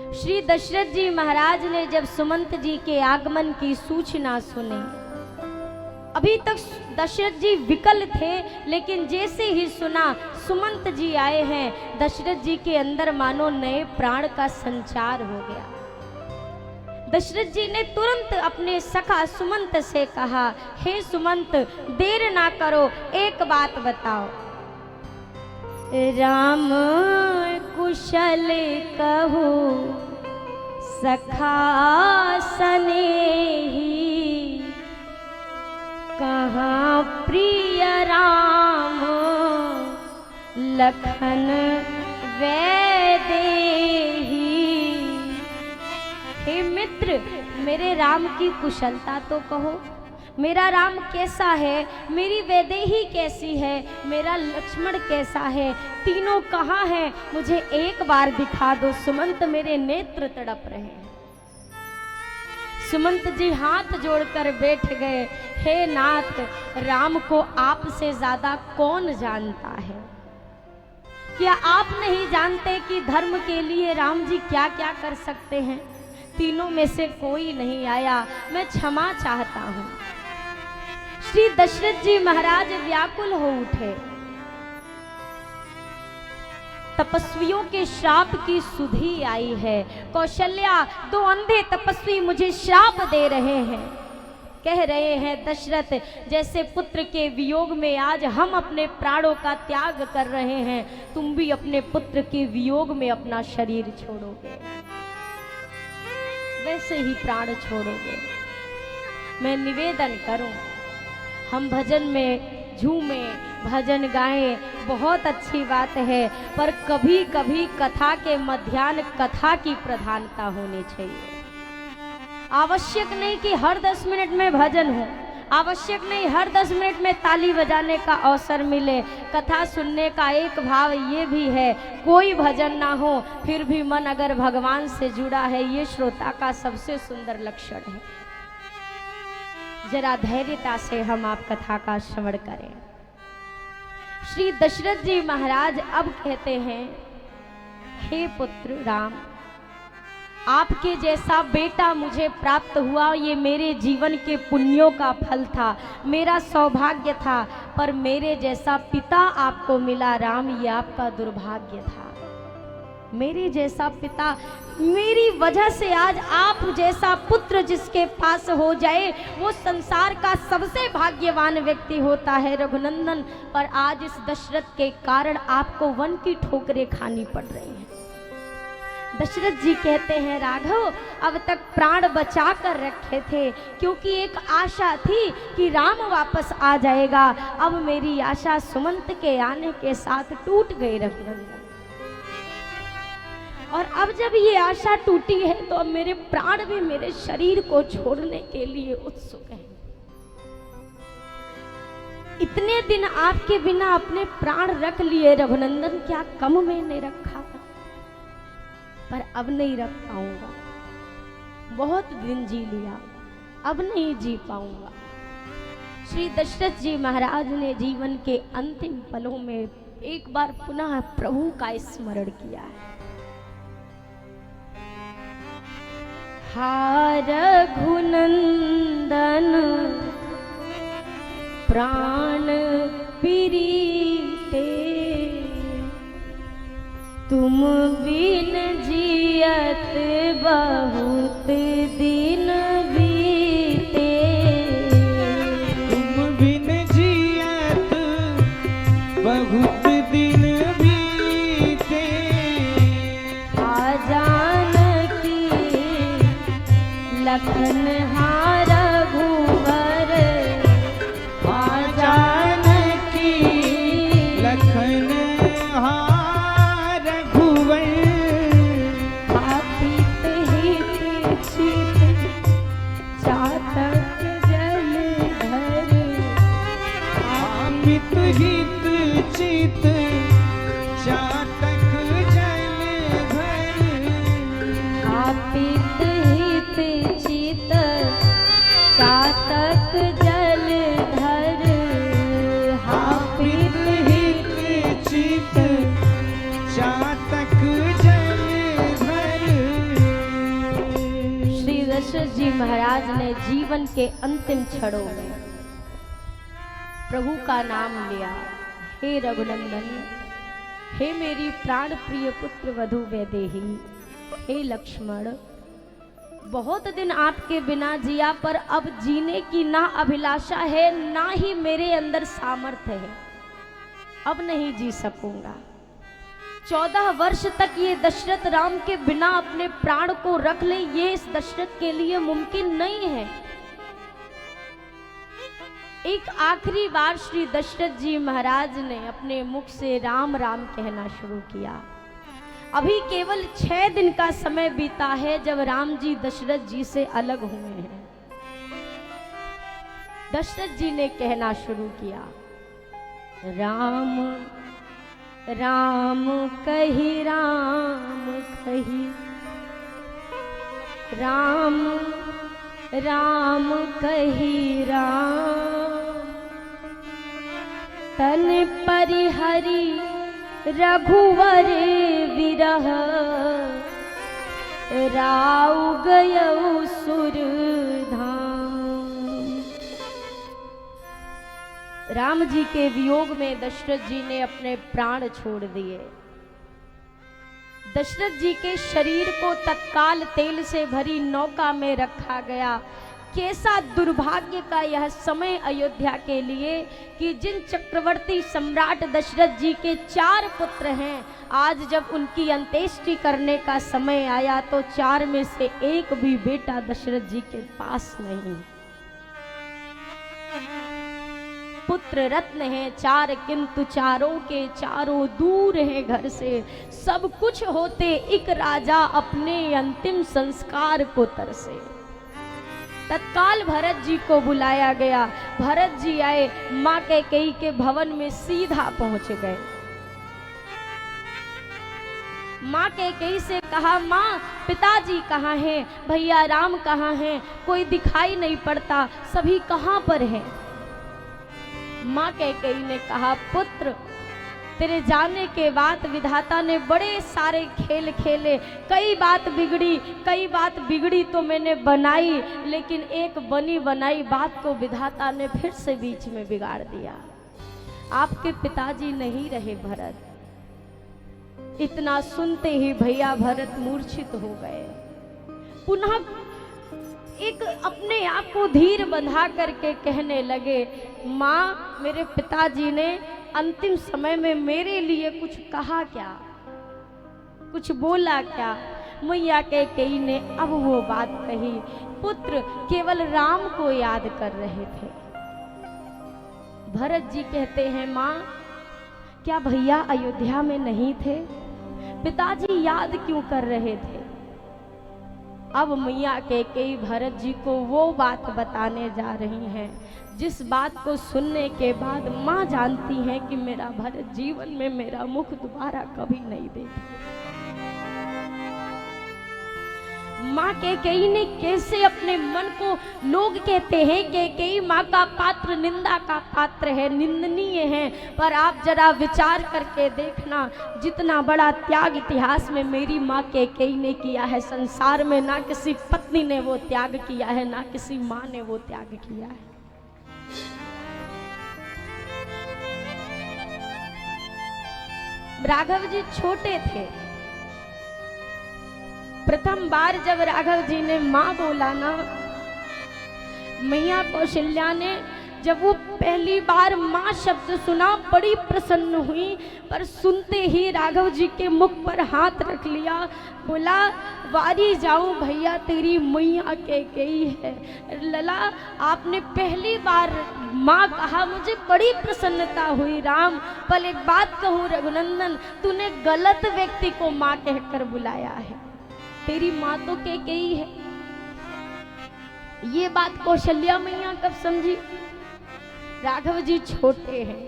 श्री दशरथ जी महाराज ने जब सुमंत जी के आगमन की सूचना सुनी, अभी तक दशरथ जी विकल थे, लेकिन जैसे ही सुना सुमंत जी आए हैं, दशरथ जी के अंदर मानो नए प्राण का संचार हो गया। दशरथ जी ने तुरंत अपने सखा सुमंत से कहा, हे सुमंत, देर ना करो, एक बात बताओ। राम कुशल कहू सखा सनेही, कहाँ प्रिय राम लखन वैदेही। हे मित्र, मेरे राम की कुशलता तो कहो, मेरा राम कैसा है, मेरी वैदेही कैसी है, मेरा लक्ष्मण कैसा है, तीनों कहाँ हैं, मुझे एक बार दिखा दो। सुमंत मेरे नेत्र तड़प रहे हैं। सुमंत जी हाथ जोड़कर बैठ गए, हे नाथ, राम को आपसे ज्यादा कौन जानता है? क्या आप नहीं जानते कि धर्म के लिए राम जी क्या क्या कर सकते हैं? तीनों में से कोई नहीं आया, मैं क्षमा चाहता हूं। श्री दशरथ जी महाराज व्याकुल हो उठे। तपस्वियों के श्राप की सुधि आई है। कौशल्या, दो अंधे तपस्वी मुझे श्राप दे रहे हैं। कह रहे हैं, दशरथ, जैसे पुत्र के वियोग में आज हम अपने प्राणों का त्याग कर रहे हैं, तुम भी अपने पुत्र के वियोग में अपना शरीर छोड़ोगे, वैसे ही प्राण छोड़ोगे। मैं निवेदन करूं, हम भजन में झूमें, भजन गाएं, बहुत अच्छी बात है, पर कभी कभी कथा के मध्याह्न कथा की प्रधानता होनी चाहिए। आवश्यक नहीं कि हर 10 मिनट में भजन हो, आवश्यक नहीं हर 10 मिनट में ताली बजाने का अवसर मिले। कथा सुनने का एक भाव ये भी है, कोई भजन ना हो फिर भी मन अगर भगवान से जुड़ा है, ये श्रोता का सबसे सुंदर लक्षण है। जरा धैर्यता से हम आप कथा का श्रवण करें। श्री दशरथ जी महाराज अब कहते हैं, हे पुत्र राम, आपके जैसा बेटा मुझे प्राप्त हुआ, ये मेरे जीवन के पुण्यों का फल था, मेरा सौभाग्य था, पर मेरे जैसा पिता आपको मिला राम, ये आपका दुर्भाग्य था। मेरे जैसा पिता, मेरी वजह से आज आप जैसा पुत्र जिसके पास हो जाए, वो संसार का सबसे भाग्यवान व्यक्ति होता है रघुनंदन, पर आज इस दशरथ के कारण आपको वन की ठोकरें खानी पड़ रही हैं। दशरथ जी कहते हैं, राघव, अब तक प्राण बचा कर रखे थे, क्योंकि एक आशा थी कि राम वापस आ जाएगा। अब मेरी आशा सुमंत के आने के साथ टूट गई रघुनंदन, और अब जब ये आशा टूटी है तो अब मेरे प्राण भी मेरे शरीर को छोड़ने के लिए उत्सुक हैं। इतने दिन आपके बिना अपने प्राण रख लिए रघुनंदन, क्या कम मैंने रखा? पर अब नहीं रख पाऊंगा, बहुत दिन जी लिया, अब नहीं जी पाऊंगा। श्री दशरथ जी महाराज ने जीवन के अंतिम पलों में एक बार पुनः प्रभु का स्मरण किया है। हा रघुनंदन प्राण प्रीते, तुम बिन जियत बहुत दिन बीते। तुम बिन जियत बहुत दिन बीते। आ जानकी लखन हार घुवर, आ जानकी लखन हार घुवर। आपित हित चित चातक जल धर, आपित हित चित चातक जल भर। आपित हित चित चातक जल धर, आपित हित चित चातक जल भर। दशरथ जी महाराज ने जीवन के अंतिम क्षणों में प्रभु का नाम लिया, हे रघुनंदन, हे मेरी प्राण प्रिय पुत्र वधु वैदेही, हे लक्ष्मण, बहुत दिन आपके बिना जिया, पर अब जीने की ना अभिलाषा है ना ही मेरे अंदर सामर्थ्य है, अब नहीं जी सकूंगा। 14 वर्ष तक ये दशरथ राम के बिना अपने प्राण को रख ले, ये इस दशरथ के लिए मुमकिन नहीं है। एक आखिरी बार श्री दशरथ जी महाराज ने अपने मुख से राम राम कहना शुरू किया। अभी केवल 6 दिन का समय बीता है जब राम जी दशरथ जी से अलग हुए हैं। दशरथ जी ने कहना शुरू किया, राम राम कही, राम कही, राम राम कही, राम तन परिहरी रघुवर विरह, राउ गयौ सुर धाम। राम जी के वियोग में दशरथ जी ने अपने प्राण छोड़ दिए। दशरथ जी के शरीर को तत्काल तेल से भरी नौका में रखा गया। कैसा दुर्भाग्य का यह समय अयोध्या के लिए कि जिन चक्रवर्ती सम्राट दशरथ जी के 4 पुत्र हैं, आज जब उनकी अंत्येष्टि करने का समय आया तो 4 में से एक भी बेटा दशरथ जी के पास नहीं। पुत्र रत्न हैं 4, किंतु चारों के चारों दूर हैं घर से। सब कुछ होते एक राजा अपने अंतिम संस्कार को तरसे। तत्काल भरत जी को बुलाया गया। भरत जी आए, माँ कैकेयी के भवन में सीधा पहुंच गए। माँ कैकेयी से कहा, माँ पिताजी कहाँ हैं, भैया राम कहाँ हैं, कोई दिखाई नहीं पड़ता, सभी कहाँ पर हैं। माँ कैकेयी ने कहा, पुत्र तेरे जाने के बाद विधाता ने बड़े सारे खेल खेले, कई बात बिगड़ी तो मैंने बनाई, लेकिन एक बनी बनाई बात को विधाता ने फिर से बीच में बिगाड़ दिया। आपके पिताजी नहीं रहे भरत। इतना सुनते ही भैया भरत मूर्छित हो गए। पुनः एक अपने आप को धीर बंधा करके कहने लगे, माँ मेरे पिताजी ने अंतिम समय में मेरे लिए कुछ कहा क्या, कुछ बोला क्या। मैया कैकेयी ने अब वो बात कही। पुत्र केवल राम को याद कर रहे थे। भरत जी कहते हैं, माँ क्या भैया अयोध्या में नहीं थे, पिताजी याद क्यों कर रहे थे। अब मैया कैकेयी भरत जी को वो बात बताने जा रही हैं जिस बात को सुनने के बाद माँ जानती हैं कि मेरा भरत जीवन में मेरा मुख दोबारा कभी नहीं देखेगा। माँ कैकेयी ने कैसे अपने मन को, लोग कहते हैं कैकेयी माँ का पात्र निंदा का पात्र है, निंदनीय है, पर आप जरा विचार करके देखना, जितना बड़ा त्याग इतिहास में मेरी माँ कैकेयी ने किया है, संसार में ना किसी पत्नी ने वो त्याग किया है, ना किसी माँ ने वो त्याग किया है। राघव जी छोटे थे। प्रथम बार जब राघव जी ने माँ बोला ना, मैया कौशल्या ने जब वो पहली बार माँ शब्द सुना बड़ी प्रसन्न हुई, पर सुनते ही राघव जी के मुख पर हाथ रख लिया, बोला वारी जाऊं भैया तेरी मैया कैकेयी है। लला आपने पहली बार माँ कहा, मुझे बड़ी प्रसन्नता हुई राम, पर एक बात कहूँ रघुनंदन, तूने गलत व्यक्ति को माँ कहकर बुलाया है, तेरी माँ तो कैकेयी है। ये बात कौशल्या मैया कब समझी। राघव जी छोटे हैं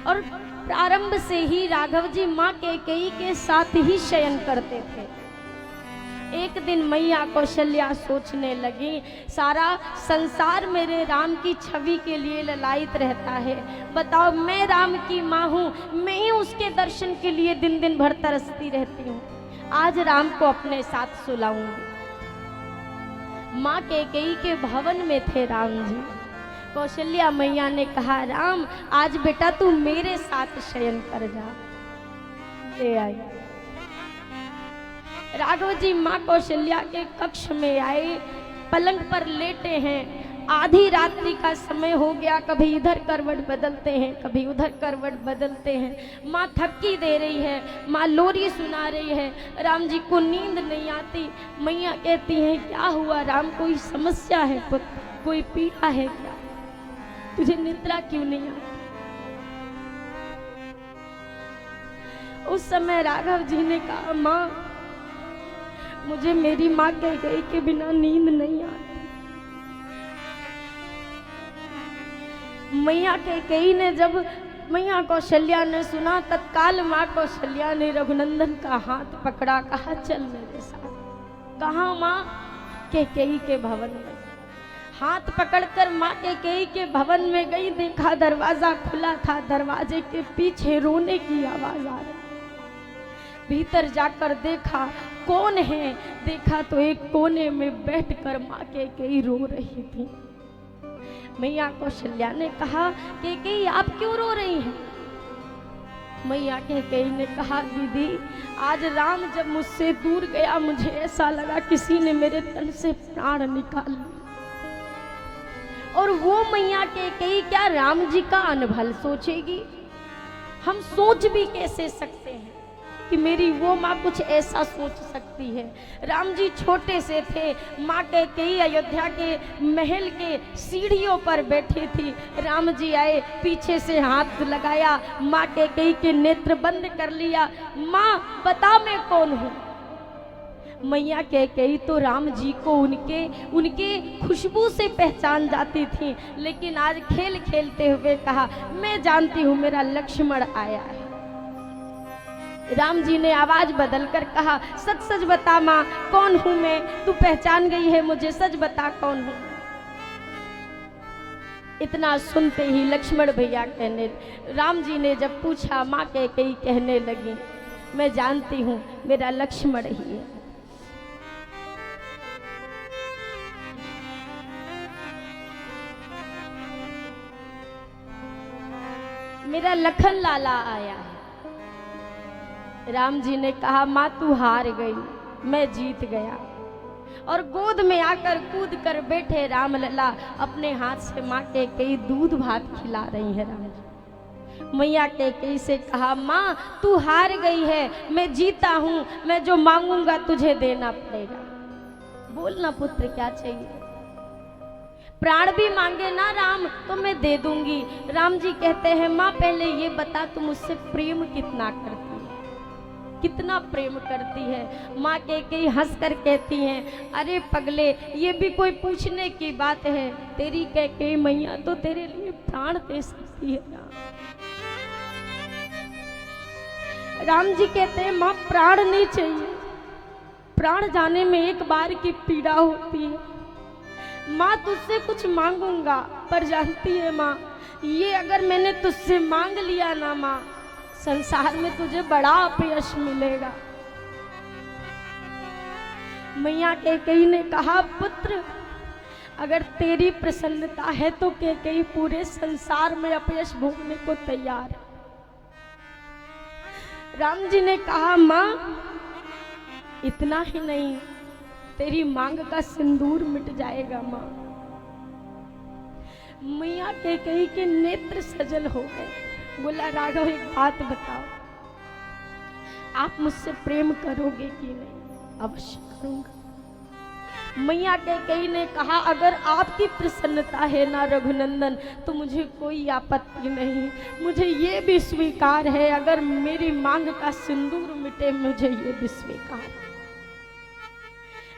और प्रारंभ से ही राघव जी माँ कैकेयी के साथ ही शयन करते थे। एक दिन मैया कौशल्या सोचने लगी, सारा संसार मेरे राम की छवि के लिए ललायित रहता है, बताओ मैं राम की माँ हूँ, मैं ही उसके दर्शन के लिए दिन दिन भर तरसती रहती हूँ, आज राम को अपने साथ सुलाऊंगी। माँ कैकेयी के भवन में थे राम जी। कौशल्या मैया ने कहा, राम आज बेटा तू मेरे साथ शयन कर जा। ले आई। राघव जी माँ कौशल्या के कक्ष में आए, पलंग पर लेटे हैं। आधी रात्रि का समय हो गया, कभी इधर करवट बदलते हैं, कभी उधर करवट बदलते हैं। माँ थपकी दे रही है, माँ लोरी सुना रही है। राम जी को नींद नहीं आती। मैया कहती हैं, क्या हुआ राम, कोई समस्या है पुत्र, कोई पीड़ा है क्या, तुझे निद्रा क्यों नहीं आती? उस समय राघव जी ने कहा, माँ मुझे मेरी माँ कैकेयी के बिना नींद नहीं आती। मैया कैकेयी ने जब मैया कौशल्या ने सुना, तत्काल माँ कौशल्या ने रघुनंदन का हाथ पकड़ा, कहा चल मेरे साथ। कहाँ माँ? कैकेयी के भवन में। हाथ पकड़कर माँ कैकेयी के भवन में गई, देखा दरवाजा खुला था, दरवाजे के पीछे रोने की आवाज आ रही। भीतर जाकर देखा कौन है, देखा तो एक कोने में बैठकर माँ कैकेयी रो रही थी। मैया कौशल्या ने कहा, कैकेयी आप क्यों रो रही हैं? मैया कैकेयी ने कहा, दीदी आज राम जब मुझसे दूर गया, मुझे ऐसा लगा किसी ने मेरे तन से प्राण निकाल लिया। और वो मैया कैकेयी क्या राम जी का अनभल सोचेगी? हम सोच भी कैसे सकते हैं कि मेरी वो माँ कुछ ऐसा सोच सकती है। राम जी छोटे से थे, माँ कैकेयी अयोध्या के महल के सीढ़ियों पर बैठी थी। राम जी आए, पीछे से हाथ लगाया, माँ कैकेयी के नेत्र बंद कर लिया। माँ बता मैं कौन हूँ? मैया कैकेयी तो राम जी को उनके खुशबू से पहचान जाती थी, लेकिन आज खेल खेलते हुए कहा, मैं जानती हूँ मेरा लक्ष्मण आया है। राम जी ने आवाज बदलकर कहा, सच सच बता माँ, कौन हूं मैं? तू पहचान गई है मुझे, सच बता कौन हूं? इतना सुनते ही लक्ष्मण भैया राम जी ने जब पूछा, माँ कैकेयी कहने लगी, मैं जानती हूं मेरा लक्ष्मण ही है। मेरा लखन लाला आया है। राम जी ने कहा, माँ तू हार गई, मैं जीत गया। और गोद में आकर कूद कर बैठे राम लला, अपने हाथ से माँ कैकेयी दूध भात खिला रही है। राम जी मैया कैकेयी से कहा, माँ तू हार गई है, मैं जीता हूँ, मैं जो मांगूंगा तुझे देना पड़ेगा। बोलना पुत्र क्या चाहिए? प्राण भी मांगे ना राम तो मैं दे दूंगी। राम जी कहते हैं, माँ पहले ये बता तू मुझसे प्रेम कितना करती है, कितना प्रेम करती है? माँ कैकेयी हंस कर कहती हैं, अरे पगले ये भी कोई पूछने की बात है, तेरी कैकेयी मैया तो तेरे लिए प्राण दे सकती है ना। राम जी कहते हैं, माँ प्राण नहीं चाहिए, प्राण जाने में एक बार की पीड़ा होती है। माँ तुझसे कुछ मांगूंगा, पर जानती है माँ, ये अगर मैंने तुझसे मांग लिया ना माँ, संसार में तुझे बड़ा अपयश मिलेगा। मैया कैकेयी ने कहा, पुत्र अगर तेरी प्रसन्नता है तो कैकेयी पूरे संसार में अपयश भोगने को तैयार है। राम जी ने कहा, माँ इतना ही नहीं, तेरी मांग का सिंदूर मिट जाएगा माँ। मैया कैकेयी के नेत्र सजल हो गए। बोला, राघव एक बात बताओ, आप मुझसे प्रेम करोगे कि नहीं? अवश्य करूंगा। मैया कैकेयी ने कहा, अगर आपकी प्रसन्नता है ना रघुनंदन तो मुझे कोई आपत्ति नहीं, मुझे ये भी स्वीकार है, अगर मेरी मांग का सिंदूर मिटे मुझे ये भी स्वीकार है।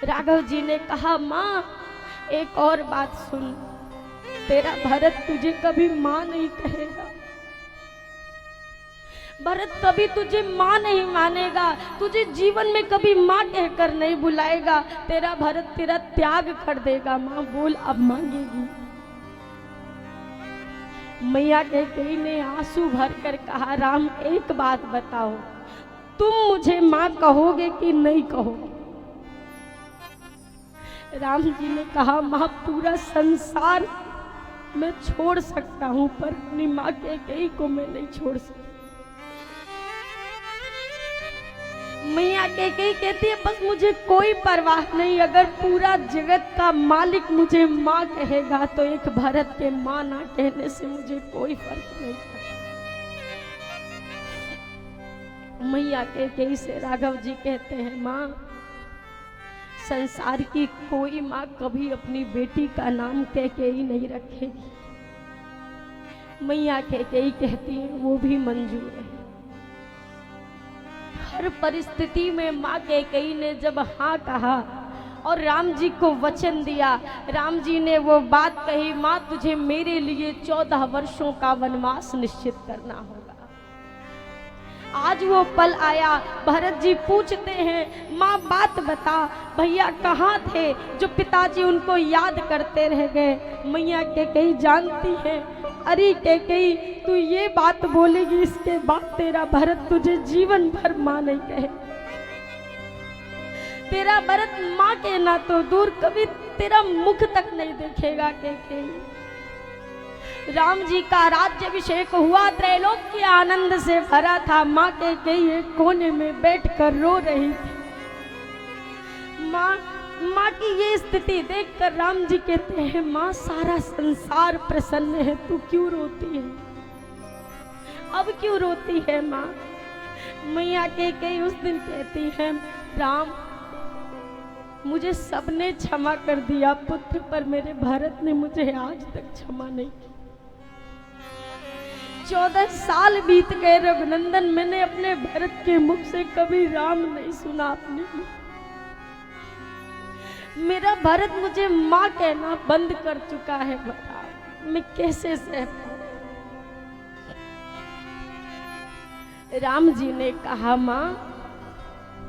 राघव जी ने कहा, माँ एक और बात सुन, तेरा भरत तुझे कभी माँ नहीं कहेगा, भरत कभी तुझे माँ नहीं मानेगा, तुझे जीवन में कभी माँ कहकर नहीं बुलाएगा। तेरा भरत तेरा त्याग कर देगा। माँ बोल अब मांगेगी? मैया कैकेयी ने आंसू भर कर कहा, राम एक बात बताओ, तुम मुझे माँ कहोगे कि नहीं कहोगे? राम जी ने कहा माँ पूरा संसार मैं छोड़ सकता हूँ पर अपनी माँ कैकेयी को मैं नहीं छोड़ सकती। मैया कैकेयी कहती है बस मुझे कोई परवाह नहीं, अगर पूरा जगत का मालिक मुझे माँ कहेगा तो एक भरत के माँ ना कहने से मुझे कोई फर्क नहीं पड़ता। मैया कैकेयी से राघव जी कहते हैं माँ संसार की कोई माँ कभी अपनी बेटी का नाम कैकेयी नहीं रखेगी। मैया कैकेयी कहती है वो भी मंजूर है। हर परिस्थिति में माँ कैकेयी ने जब हाँ कहा और राम जी को वचन दिया, राम जी ने वो बात कही माँ तुझे मेरे लिए 14 वर्षों का वनवास निश्चित करना होगा। आज वो पल आया। भरत जी पूछते हैं माँ बात बता भैया कहाँ थे जो पिताजी उनको याद करते रह गए। मैया कैकेयी जानती है, अरे कैकेयी तू ये बात बोलेगी इसके बाद तेरा भरत तुझे जीवन भर माँ नहीं कहे। तेरा भरत माँ कहना तो दूर कभी तेरा मुख तक नहीं देखेगा कैकेयी। राम जी का राज्याभिषेक हुआ, त्रैलोक के आनंद से भरा था। माँ कैकेयी एक कोने में बैठकर रो रही थी। माँ की ये स्थिति देखकर राम जी कहते हैं माँ सारा संसार प्रसन्न है, तू क्यों रोती है, अब क्यों रोती है माँ। मैया कैकेयी उस दिन कहती है राम मुझे सबने क्षमा कर दिया पुत्र, पर मेरे भरत ने मुझे आज तक क्षमा नहीं की। 14 साल बीत गए रघुनंदन, मैंने अपने भरत के मुख से कभी राम नहीं सुना अपने लिए। मेरा भरत मुझे माँ कहना बंद कर चुका है, बताओ मैं कैसे सह पाऊं। राम जी ने कहा माँ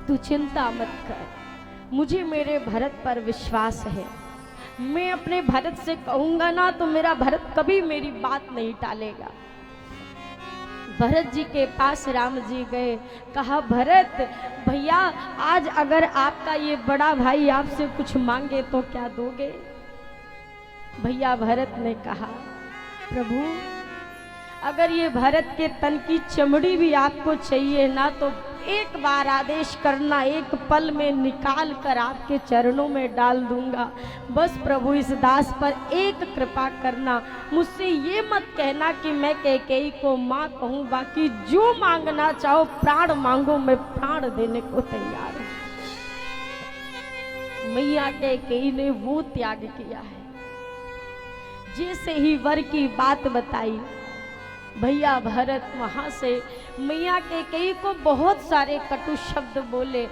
तू चिंता मत कर, मुझे मेरे भरत पर विश्वास है। मैं अपने भरत से कहूंगा ना तो मेरा भरत कभी मेरी बात नहीं टालेगा। भरत जी के पास राम जी गए, कहा भरत भैया आज अगर आपका ये बड़ा भाई आपसे कुछ मांगे तो क्या दोगे। भैया भरत ने कहा प्रभु अगर ये भरत के तन की चमड़ी भी आपको चाहिए ना तो एक बार आदेश करना, एक पल में निकाल कर आपके चरणों में डाल दूंगा। बस प्रभु इस दास पर एक कृपा करना, मुझसे ये मत कहना कि मैं कैकेयी को माँ कहूँ, बाकी जो मांगना चाहो प्राण मांगो, मैं प्राण देने को तैयार हूँ। मैया कैकेयी ने वो त्याग किया है। जैसे ही वर की बात बताई भैया भरत वहां से मैया कैकेयी को बहुत सारे कटु शब्द बोले।